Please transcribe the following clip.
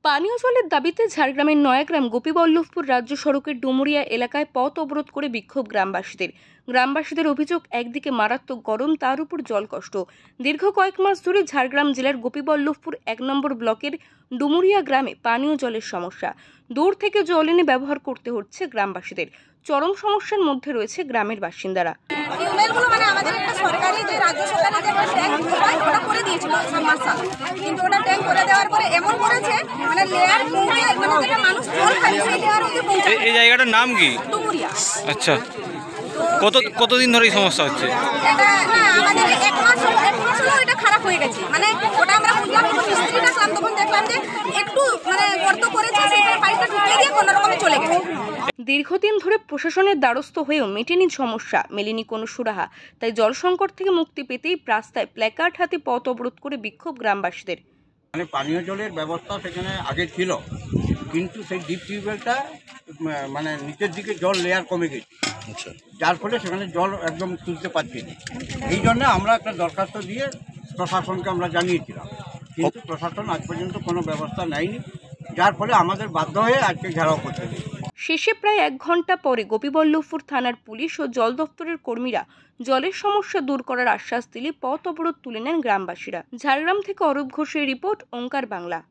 পানীয় জলের দাবিতে ঝাড়গ্রামের নয়াগ্রাম গোপীবল্লভপুর রাজ্য সড়কের ডুমুরিয়া এলাকায় পথ অবরোধ করে বিক্ষোভ গ্রামবাসীদের অভিযোগ, একদিকে মারাত্মক গরম, তার উপর জলকষ্ট। দীর্ঘ কয়েক মাস ধরে ঝাড়গ্রাম জেলার গোপীবল্লভপুর 1 নম্বর ব্লকের ডুমুরিয়া গ্রামে পানীয় জলের সমস্যা। দূর থেকে জল এনে ব্যবহার করতে হচ্ছে গ্রামবাসীদের। চরম সমস্যার মধ্যে রয়েছে গ্রামের বাসিন্দারা। আমাদের একটা সরকারি যে রাজ্য সরকারি যে ট্যাঙ্ক ওটা করে দিয়েছিল সাবমার্সাল, কিন্তু ওটা ট্যাঙ্ক করে দেওয়ার পরে এমন করেছে মানে লেয়ার পৌঁছে মানে যেটা মানুষ জল খাবে সেই লেয়ার অবধি পৌঁছে। এই জায়গাটার নাম কি? ডুমুরিয়া। আচ্ছা, কতদিন ধরে এই সমস্যা হচ্ছে? এটা না আমাদের এক মাস হলো এটা খারাপ হয়ে গেছে। মানে ওটা আমরা বুঝলাম, মিস্ত্রি ডাকলাম, তখন দেখলাম যে একটু মানে গর্ত করেছে, সেই পাইপটা ঢুকিয়ে দিয়ে কোনো রকমে চলে গেছে। দীর্ঘদিন ধরে প্রশাসনের দ্বারস্থ হয়েও মেটেনি সমস্যা, মেলেনি কোনো সুরাহা। তাই জল সংকট থেকে মুক্তি পেতেই রাস্তায় প্ল্যাকার্ড হাতে পথ অবরোধ করে বিক্ষোভ গ্রামবাসীদের। মানে পানীয় জলের ব্যবস্থা সেখানে আগে ছিল, কিন্তু সেই ডিপ টিউবওয়েলটা মানে নিচের দিকে জল লেয়ার কমে গেছে। আচ্ছা, যার ফলে সেখানে জল একদম তুলতে পারছি না। এই জন্য আমরা একটা দরখাস্ত দিয়ে প্রশাসনকে আমরা জানিয়েছিলাম, কিন্তু প্রশাসন আজ পর্যন্ত কোনো ব্যবস্থা নেয়নি, যার ফলে আমাদের বাধ্য হয়ে আজকে ঘেরাও করতে হবে। শেষে প্রায় 1 ঘন্টা পরে গোপীবল্লভপুর থানার পুলিশ ও জল দপ্তরের কর্মীরা জলের সমস্যা দূর করার আশ্বাস দিলে পথ অবরোধ তুলে নেন গ্রামবাসীরা। ঝাড়গ্রাম থেকে অরূপ ঘোষের রিপোর্ট, ওঙ্কার বাংলা।